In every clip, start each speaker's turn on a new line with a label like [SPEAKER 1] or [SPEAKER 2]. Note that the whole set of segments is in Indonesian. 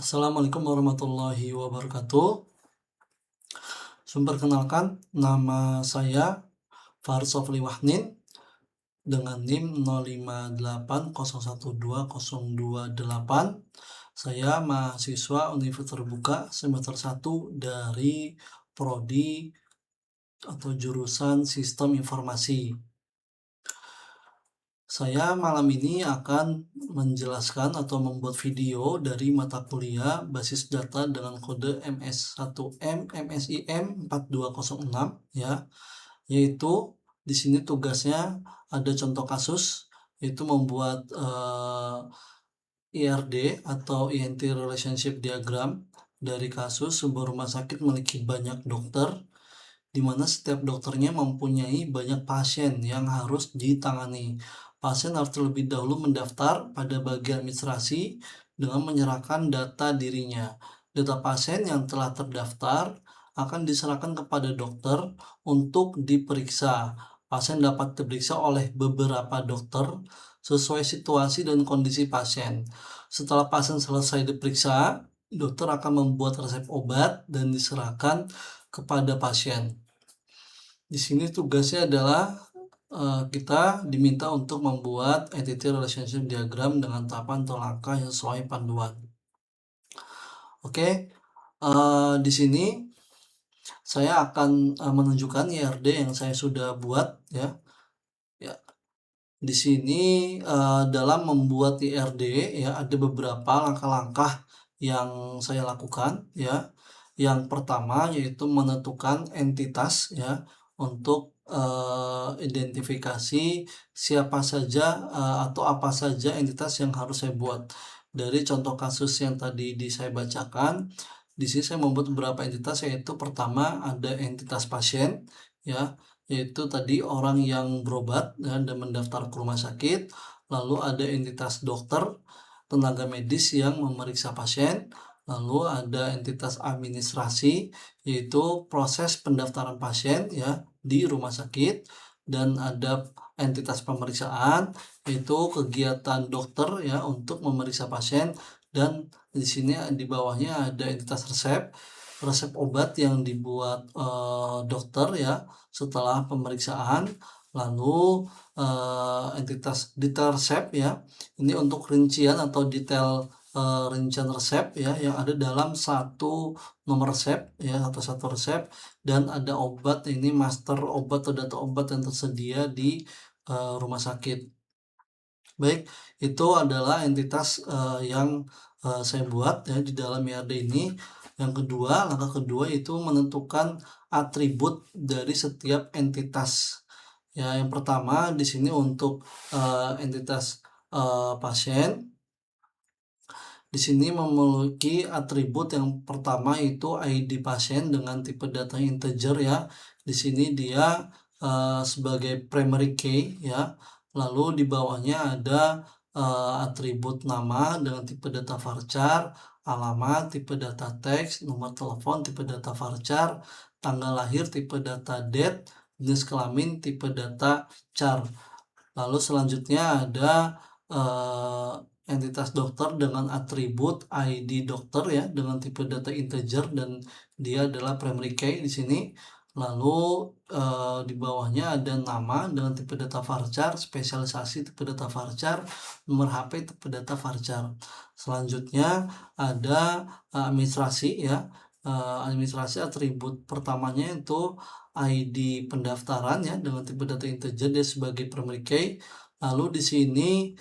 [SPEAKER 1] Assalamualaikum warahmatullahi wabarakatuh. Perkenalkan, nama saya Faris Sofli Wahnin dengan NIM 0580120228. Saya mahasiswa Universitas Terbuka semester 1 dari Prodi atau jurusan Sistem Informasi. Saya malam ini akan menjelaskan atau membuat video dari mata kuliah basis data dengan kode MS1M MSIM 4206 ya, yaitu di sini tugasnya ada contoh kasus, yaitu membuat IRD atau Identity Relationship Diagram dari kasus sebuah rumah sakit memiliki banyak dokter, di mana setiap dokternya mempunyai banyak pasien yang harus ditangani. Pasien harus terlebih dahulu mendaftar pada bagian administrasi dengan menyerahkan data dirinya. Data pasien yang telah terdaftar akan diserahkan kepada dokter untuk diperiksa. Pasien dapat diperiksa oleh beberapa dokter sesuai situasi dan kondisi pasien. Setelah pasien selesai diperiksa, dokter akan membuat resep obat dan diserahkan kepada pasien. Di sini tugasnya adalah kita diminta untuk membuat entity relationship diagram dengan tahapan atau langkah yang sesuai panduan. Oke, di sini saya akan menunjukkan IRD yang saya sudah buat ya. Di sini dalam membuat IRD ya ada beberapa langkah-langkah yang saya lakukan ya. Yang pertama yaitu menentukan entitas ya untuk identifikasi siapa saja atau apa saja entitas yang harus saya buat. Dari contoh kasus yang tadi saya bacakan, di sini saya membuat beberapa entitas, yaitu pertama ada entitas pasien ya, yaitu tadi orang yang berobat ya, dan mendaftar ke rumah sakit. Lalu ada entitas dokter, tenaga medis yang memeriksa pasien. Lalu ada entitas administrasi, yaitu proses pendaftaran pasien ya di rumah sakit. Dan ada entitas pemeriksaan, yaitu kegiatan dokter ya untuk memeriksa pasien. Dan di sini di bawahnya ada entitas resep obat yang dibuat dokter ya setelah pemeriksaan. Lalu entitas detail resep ya, ini untuk rincian atau detail rincian resep ya yang ada dalam satu nomor resep ya, atau satu resep. Dan ada obat, ini master obat atau data obat yang tersedia di rumah sakit. Baik, itu adalah entitas yang saya buat ya di dalam IRD ini. Yang kedua, langkah kedua itu menentukan atribut dari setiap entitas. Ya, yang pertama di sini untuk entitas pasien. Di sini memiliki atribut yang pertama itu ID pasien dengan tipe data integer ya. Di sini dia sebagai primary key ya. Lalu di bawahnya ada atribut nama dengan tipe data varchar, alamat tipe data teks, nomor telepon tipe data varchar, tanggal lahir tipe data date, jenis kelamin tipe data char. Lalu selanjutnya ada entitas dokter dengan atribut ID dokter ya dengan tipe data integer dan dia adalah primary key di sini. Lalu di bawahnya ada nama dengan tipe data varchar, spesialisasi tipe data varchar, nomor HP tipe data varchar. Selanjutnya ada administrasi ya. Administrasi atribut pertamanya itu ID pendaftaran ya dengan tipe data integer, dia sebagai primary key. Lalu di sini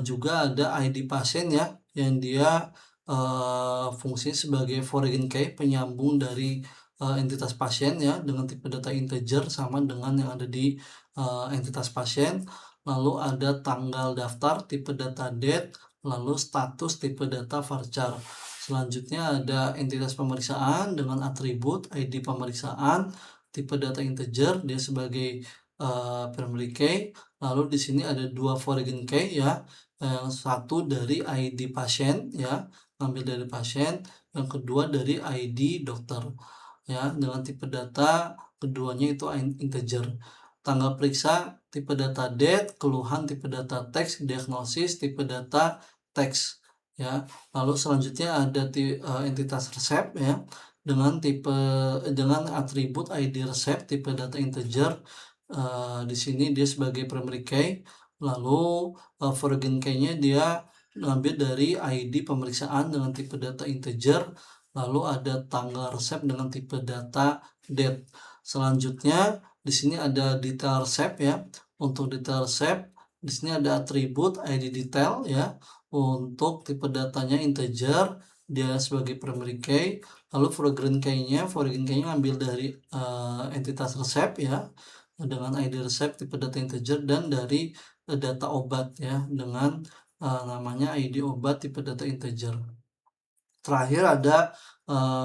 [SPEAKER 1] juga ada ID pasien ya yang dia fungsi sebagai foreign key, penyambung dari entitas pasien ya dengan tipe data integer sama dengan yang ada di entitas pasien. Lalu ada tanggal daftar tipe data date, lalu status tipe data varchar. Selanjutnya ada entitas pemeriksaan dengan atribut ID pemeriksaan tipe data integer, dia sebagai primary key. Lalu di sini ada dua foreign key ya, yang satu dari ID pasien ya, ambil dari pasien, yang kedua dari ID dokter ya, dengan tipe data keduanya itu integer. Tanggal periksa tipe data date, keluhan tipe data teks, diagnosis tipe data teks ya. Lalu selanjutnya ada entitas resep ya, dengan atribut ID resep tipe data integer. Di sini dia sebagai primary key, lalu foreign key-nya dia ngambil dari ID pemeriksaan dengan tipe data integer, lalu ada tanggal resep dengan tipe data date. Selanjutnya di sini ada detail resep ya. Untuk detail resep di sini ada atribut ID detail ya. Untuk tipe datanya integer, dia sebagai primary key, lalu foreign key-nya ambil dari entitas resep ya, dengan ID resep tipe data integer, dan dari data obat ya, dengan namanya ID obat tipe data integer. Terakhir ada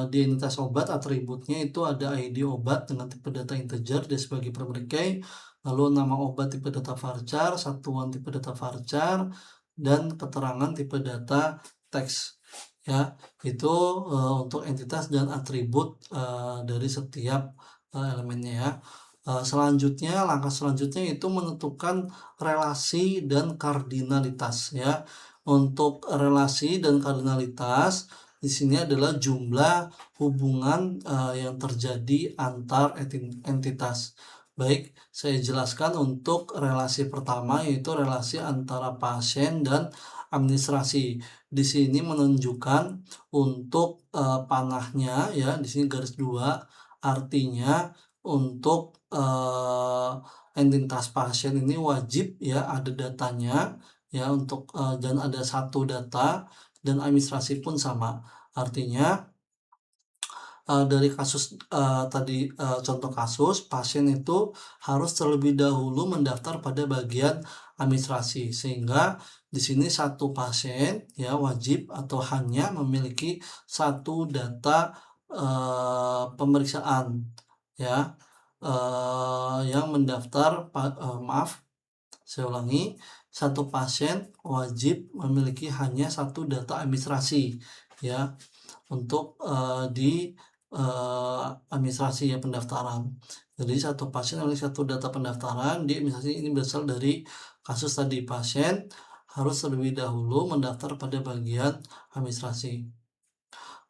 [SPEAKER 1] di entitas obat atributnya itu ada ID obat dengan tipe data integer, dia sebagai primary key, lalu nama obat tipe data varchar, satuan tipe data varchar, dan keterangan tipe data teks ya. Itu untuk entitas dan atribut dari setiap elemennya ya. Langkah selanjutnya itu menentukan relasi dan kardinalitas ya. Untuk relasi dan kardinalitas di sini adalah jumlah hubungan yang terjadi antar entitas. Baik, saya jelaskan untuk relasi pertama, yaitu relasi antara pasien dan administrasi. Di sini menunjukkan untuk panahnya ya, di sini garis 2, artinya untuk entitas pasien ini wajib ya ada datanya ya, dan ada satu data, dan administrasi pun sama. Artinya dari kasus tadi, contoh kasus pasien itu harus terlebih dahulu mendaftar pada bagian administrasi, sehingga di sini satu pasien ya wajib atau hanya memiliki satu data pemeriksaan ya, yang mendaftar maaf, saya ulangi, satu pasien wajib memiliki hanya satu data administrasi ya, untuk di administrasi ya, pendaftaran. Jadi satu pasien memiliki satu data pendaftaran di administrasi. Ini berasal dari kasus tadi, pasien harus terlebih dahulu mendaftar pada bagian administrasi.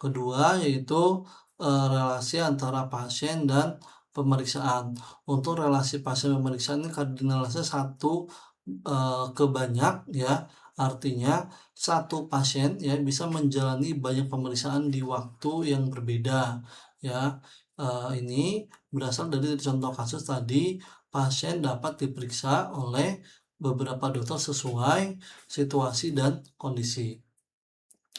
[SPEAKER 1] Kedua yaitu relasi antara pasien dan pemeriksaan. Untuk relasi pasien pemeriksaan ini kardinalnya 1 ke banyak ya, artinya satu pasien ya bisa menjalani banyak pemeriksaan di waktu yang berbeda ya. Ini berasal dari contoh kasus tadi, pasien dapat diperiksa oleh beberapa dokter sesuai situasi dan kondisi.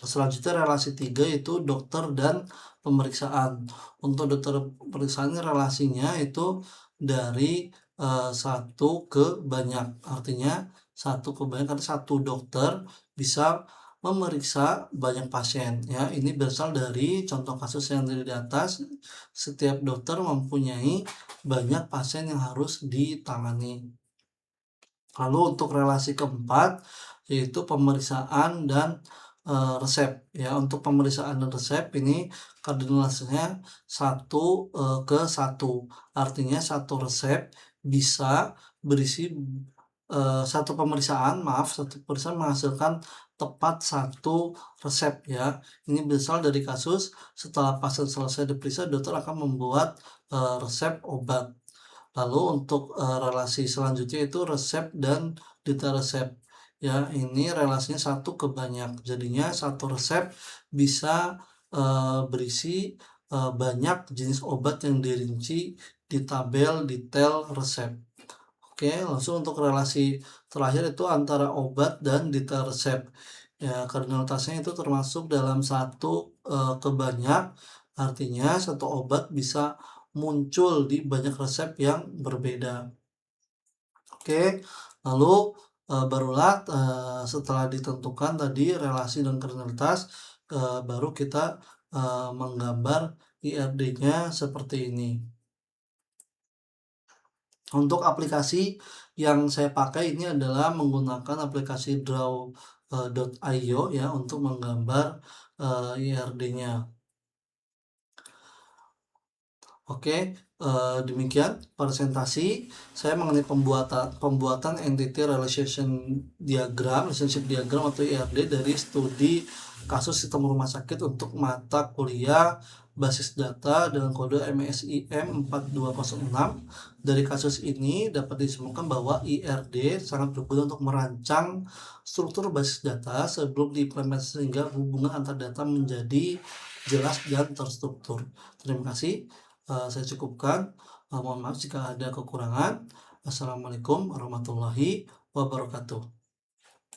[SPEAKER 1] Selanjutnya relasi 3 itu dokter dan pemeriksaan. Untuk dokter pemeriksaan relasinya itu dari 1 ke banyak. Artinya 1 ke banyak karena satu dokter bisa memeriksa banyak pasien ya. Ini berasal dari contoh kasus yang dari di atas. Setiap dokter mempunyai banyak pasien yang harus ditangani. Lalu untuk relasi keempat yaitu pemeriksaan dan resep ya. Untuk pemeriksaan dan resep ini kardinalnya 1 ke 1, artinya satu resep bisa berisi satu pemeriksaan menghasilkan tepat satu resep ya. Ini berasal dari kasus setelah pasien selesai diperiksa, dokter akan membuat resep obat. Lalu untuk relasi selanjutnya itu resep dan detail resep ya. Ini relasinya 1 ke banyak, jadinya satu resep bisa berisi banyak jenis obat yang dirinci di tabel detail resep. Oke, langsung untuk relasi terakhir itu antara obat dan detail resep ya. Kardinalitasnya itu termasuk dalam 1 ke banyak, artinya satu obat bisa muncul di banyak resep yang berbeda. Oke, lalu barulah setelah ditentukan tadi relasi dan kardinalitas, baru kita menggambar IRD-nya seperti ini. Untuk aplikasi yang saya pakai ini adalah menggunakan aplikasi Draw.io ya, untuk menggambar IRD-nya. Oke, demikian presentasi saya mengenai pembuatan Entity Relationship Diagram atau IRD dari studi kasus sistem rumah sakit untuk mata kuliah basis data dengan kode MSIM 4206. Dari kasus ini dapat disimpulkan bahwa IRD sangat berguna untuk merancang struktur basis data sebelum diimplementasikan sehingga hubungan antar data menjadi jelas dan terstruktur. Terima kasih. Saya cukupkan, mohon maaf jika ada kekurangan. Wassalamualaikum warahmatullahi wabarakatuh.